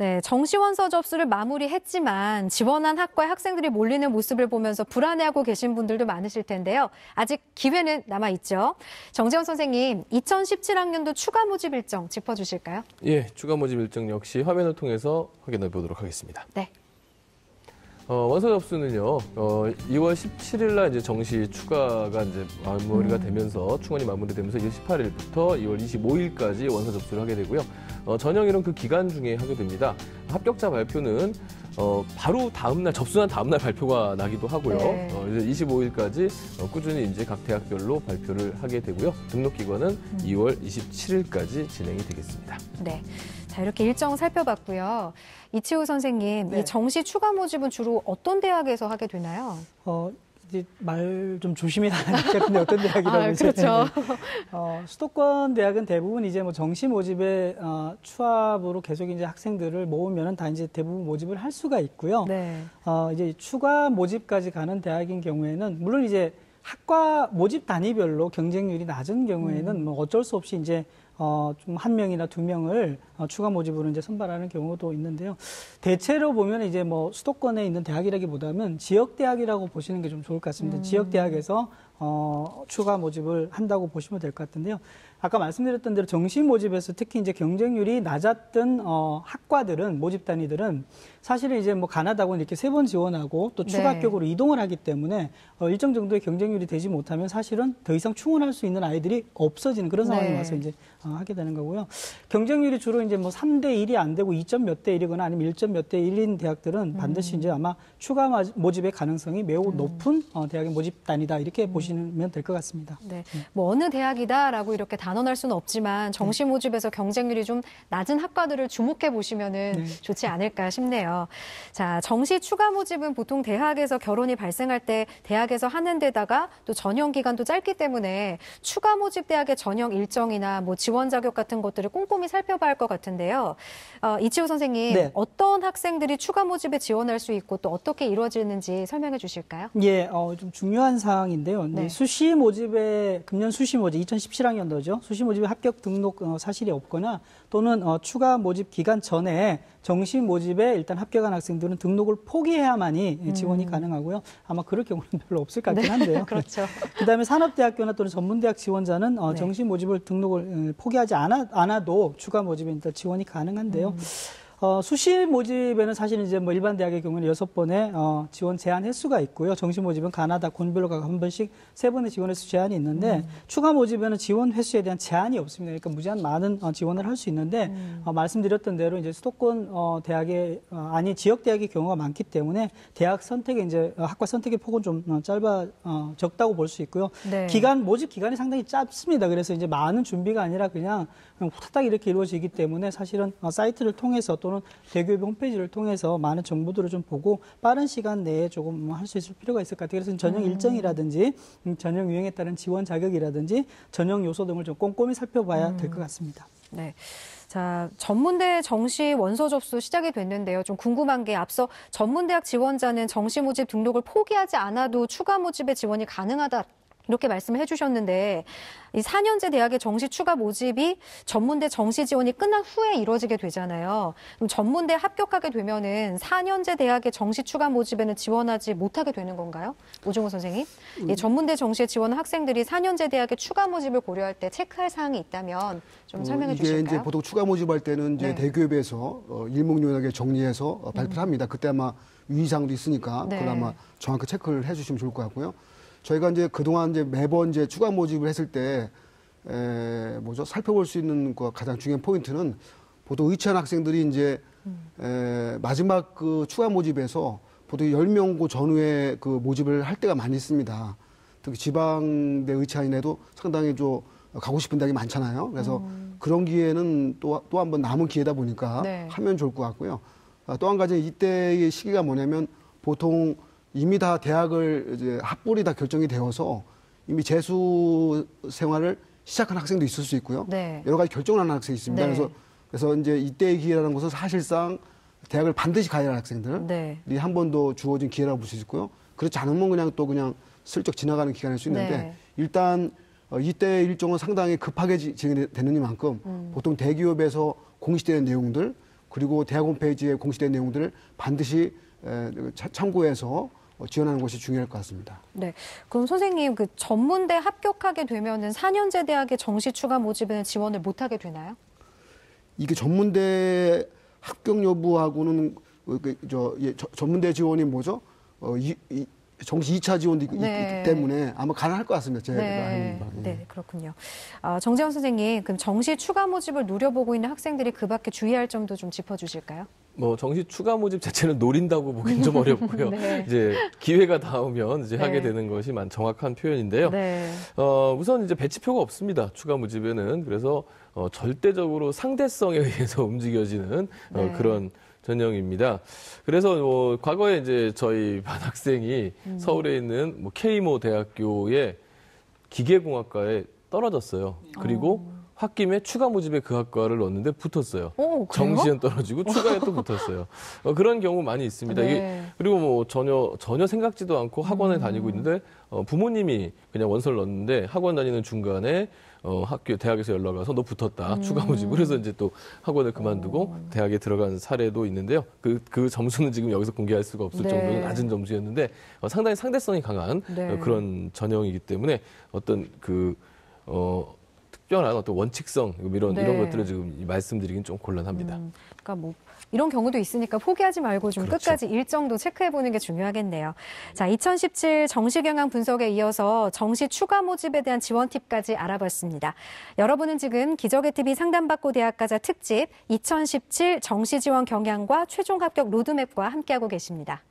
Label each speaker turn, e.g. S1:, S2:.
S1: 네, 정시 원서 접수를 마무리했지만 지원한 학과에 학생들이 몰리는 모습을 보면서 불안해하고 계신 분들도 많으실 텐데요. 아직 기회는 남아있죠. 정재원 선생님, 2017학년도 추가 모집 일정 짚어주실까요?
S2: 예, 추가 모집 일정 역시 화면을 통해서 확인해 보도록 하겠습니다.
S1: 네.
S2: 원서 접수는요, 2월 17일 날 이제 정시 추가가 이제 마무리가 되면서 충원이 마무리되면서 2월 18일부터 2월 25일까지 원서 접수를 하게 되고요. 전형일은 그 기간 중에 하게 됩니다. 합격자 발표는 바로 다음날 접수한 다음날 발표가 나기도 하고요.
S1: 네.
S2: 이제 25일까지 꾸준히 이제 각 대학별로 발표를 하게 되고요. 등록 기간은 2월 27일까지 진행이 되겠습니다.
S1: 네. 자, 이렇게 일정 살펴봤고요. 이치우 선생님,
S3: 네.
S1: 이 정시 추가 모집은 주로 어떤 대학에서 하게 되나요?
S3: 이제 말 좀 조심해야 하는데 어떤 대학이라고
S1: 그렇죠.
S3: 수도권 대학은 대부분 이제 뭐 정시 모집에 추합으로 계속 이제 학생들을 모으면은 다 이제 대부분 모집을 할 수가 있고요.
S1: 네.
S3: 이제 추가 모집까지 가는 대학인 경우에는 물론 이제 학과 모집 단위별로 경쟁률이 낮은 경우에는 뭐 어쩔 수 없이 이제 좀 한 명이나 두 명을 추가 모집으로 이제 선발하는 경우도 있는데요. 대체로 보면 이제 뭐 수도권에 있는 대학이라기보다는 지역 대학이라고 보시는 게 좀 좋을 것 같습니다. 지역 대학에서 추가 모집을 한다고 보시면 될 것 같은데요. 아까 말씀드렸던 대로 정시 모집에서 특히 이제 경쟁률이 낮았던 학과들은 모집 단위들은 사실은 이제 뭐 가나다고 이렇게 3번 지원하고 또 추가
S1: 네.
S3: 합격으로 이동을 하기 때문에 일정 정도의 경쟁률이 되지 못하면 사실은 더 이상 충원할 수 있는 아이들이 없어지는 그런 상황이
S1: 네.
S3: 와서 이제 하게 되는 거고요. 경쟁률이 주로 이제 뭐 3대 1이 안 되고 2점 몇 대 1이거나 아니면 1점 몇 대 1인 대학들은 반드시 이제 아마 추가 모집의 가능성이 매우 높은 대학의 모집 단위다 이렇게 보시면 될 것 같습니다.
S1: 네. 뭐 어느 대학이다라고 이렇게 단언할 수는 없지만 정시 모집에서 경쟁률이 좀 낮은 학과들을 주목해 보시면은
S3: 네.
S1: 좋지 않을까 싶네요. 자, 정시 추가 모집은 보통 대학에서 결혼이 발생할 때 대학에서 하는 데다가 또 전형 기간도 짧기 때문에 추가 모집 대학의 전형 일정이나 뭐 지원 자격 같은 것들을 꼼꼼히 살펴봐야 할 것 같은데요. 이치호 선생님,
S3: 네.
S1: 어떤 학생들이 추가 모집에 지원할 수 있고 또 어떻게 이루어지는지 설명해 주실까요?
S3: 예, 좀 중요한 사항인데요.
S1: 네.
S3: 수시 모집에, 금년 수시 모집, 2017학년도죠. 수시 모집에 합격 등록 사실이 없거나 또는 추가 모집 기간 전에 정시 모집에 일단 합격한 학생들은 등록을 포기해야만이 지원이 가능하고요. 아마 그럴 경우는 별로 없을 것 같긴 한데요.
S1: 그렇죠.
S3: 그다음에 산업대학교나 또는 전문대학 지원자는
S1: 네.
S3: 정시 모집을 등록을 포기하지 않아도 추가 모집에 일단 지원이 가능한데요. 수시 모집에는 사실 이제 뭐 일반 대학의 경우는 6번의 지원 제한 횟수가 있고요. 정시 모집은 가나다 군별로 각 한 번씩 3번의 지원 횟수 제한이 있는데 추가 모집에는 지원 횟수에 대한 제한이 없습니다. 그러니까 무제한 많은 지원을 할 수 있는데 말씀드렸던 대로 이제 수도권 대학의 아니 지역 대학의 경우가 많기 때문에 대학 선택의 이제 학과 선택의 폭은 좀 적다고 볼 수 있고요.
S1: 네.
S3: 모집 기간이 상당히 짧습니다. 그래서 이제 많은 준비가 아니라 그냥 후다닥 이렇게 이루어지기 때문에 사실은 사이트를 통해서 또는 대교육 홈페이지를 통해서 많은 정보들을 좀 보고 빠른 시간 내에 조금 할 수 있을 필요가 있을 것 같아요. 그래서 전형 일정이라든지 전형 유형에 따른 지원 자격이라든지 전형 요소 등을 좀 꼼꼼히 살펴봐야 될 것 같습니다.
S1: 네. 자, 전문대 정시 원서 접수 시작이 됐는데요. 좀 궁금한 게 앞서 전문대학 지원자는 정시 모집 등록을 포기하지 않아도 추가 모집의 지원이 가능하다. 이렇게 말씀을 해주셨는데 이 4년제 대학의 정시 추가 모집이 전문대 정시 지원이 끝난 후에 이루어지게 되잖아요. 그럼 전문대 합격하게 되면은 4년제 대학의 정시 추가 모집에는 지원하지 못하게 되는 건가요? 오중호 선생님. 이 전문대 정시에 지원한 학생들이 4년제 대학의 추가 모집을 고려할 때 체크할 사항이 있다면 좀 설명해
S4: 이게
S1: 주실까요?
S4: 이제 보통 추가 모집할 때는 이제
S1: 네.
S4: 대기업에서 일목요연하게 정리해서 발표를 합니다. 그때 아마 유의사항도 있으니까
S1: 네.
S4: 그걸 아마 정확히 체크를 해주시면 좋을 것 같고요. 저희가 이제 그동안 이제 매번 이제 추가 모집을 했을 때 살펴볼 수 있는 그 가장 중요한 포인트는 보통 의치한 학생들이 이제 마지막 그 추가 모집에서 보통 10명 전후에 그 모집을 할 때가 많이 있습니다. 특히 지방대 의치한인 애도 상당히 좀 가고 싶은 대학이 많잖아요. 그래서 그런 기회는 또 한 번 남은 기회다 보니까
S1: 네.
S4: 하면 좋을 것 같고요. 또 한 가지 이때의 시기가 뭐냐면 보통 이미 다 대학을 이제 합불이 다 결정이 되어서 이미 재수 생활을 시작한 학생도 있을 수 있고요.
S1: 네.
S4: 여러 가지 결정을 하는 학생이 있습니다.
S1: 네.
S4: 그래서 이제 이때의 기회라는 것은 사실상 대학을 반드시 가야 할 학생들이
S1: 네.
S4: 한 번 더 주어진 기회라고 볼 수 있고요. 그렇지 않으면 그냥 슬쩍 지나가는 기간일 수 있는데
S1: 네.
S4: 일단 이때 일정은 상당히 급하게 진행이 되는 이만큼 보통 대기업에서 공시되는 내용들 그리고 대학 홈페이지에 공시된 내용들을 반드시 참고해서 지원하는 것이 중요할 것 같습니다.
S1: 네. 그럼 선생님, 그 전문대 합격하게 되면은 4년제 대학의 정시 추가 모집에는 지원을 못하게 되나요?
S4: 이게 전문대 합격 여부하고는 전문대 지원이 뭐죠? 정시 2차 지원도 있기 때문에 아마 가능할 것 같습니다. 제가 알는 바로는.
S1: 네, 그렇군요. 정재원 선생님, 그럼 정시 추가 모집을 노려보고 있는 학생들이 그 밖에 주의할 점도 좀 짚어주실까요?
S2: 뭐 정시 추가 모집 자체는 노린다고 보기는 좀 어렵고요.
S1: 네.
S2: 이제 기회가 닿으면 이제 하게
S1: 네.
S2: 되는 것이 정확한 표현인데요.
S1: 네.
S2: 우선 이제 배치표가 없습니다. 추가 모집에는. 그래서 절대적으로 상대성에 의해서 움직여지는
S1: 네.
S2: 그런 전형입니다. 그래서 과거에 이제 저희 반 학생이 서울에 있는 K모 대학교의 기계공학과에 떨어졌어요. 그리고 홧김에 추가 모집에 그 학과를 넣었는데 붙었어요.
S1: 그래요?
S2: 정시엔 떨어지고 추가에 또 붙었어요. 그런 경우 많이 있습니다.
S1: 네.
S2: 이게 그리고 뭐 전혀 생각지도 않고 학원에 다니고 있는데 부모님이 그냥 원서를 넣었는데 학원 다니는 중간에 대학에서 연락 와서 너 붙었다. 추가 모집. 그래서 이제 또 학원을 그만두고 대학에 들어간 사례도 있는데요. 그 점수는 지금 여기서 공개할 수가 없을
S1: 네.
S2: 정도로 낮은 점수였는데 상당히 상대성이 강한
S1: 네.
S2: 그런 전형이기 때문에 어떤 특별한 어떤 원칙성 이런 것들을 지금 말씀드리긴 좀 곤란합니다.
S1: 그러니까 뭐 이런 경우도 있으니까 포기하지 말고 좀
S2: 그렇죠.
S1: 끝까지 일정도 체크해보는 게 중요하겠네요. 자, 2017 정시 경향 분석에 이어서 정시 추가 모집에 대한 지원 팁까지 알아봤습니다. 여러분은 지금 기적의 TV 상담받고 대학 가자 특집 2017 정시 지원 경향과 최종 합격 로드맵과 함께하고 계십니다.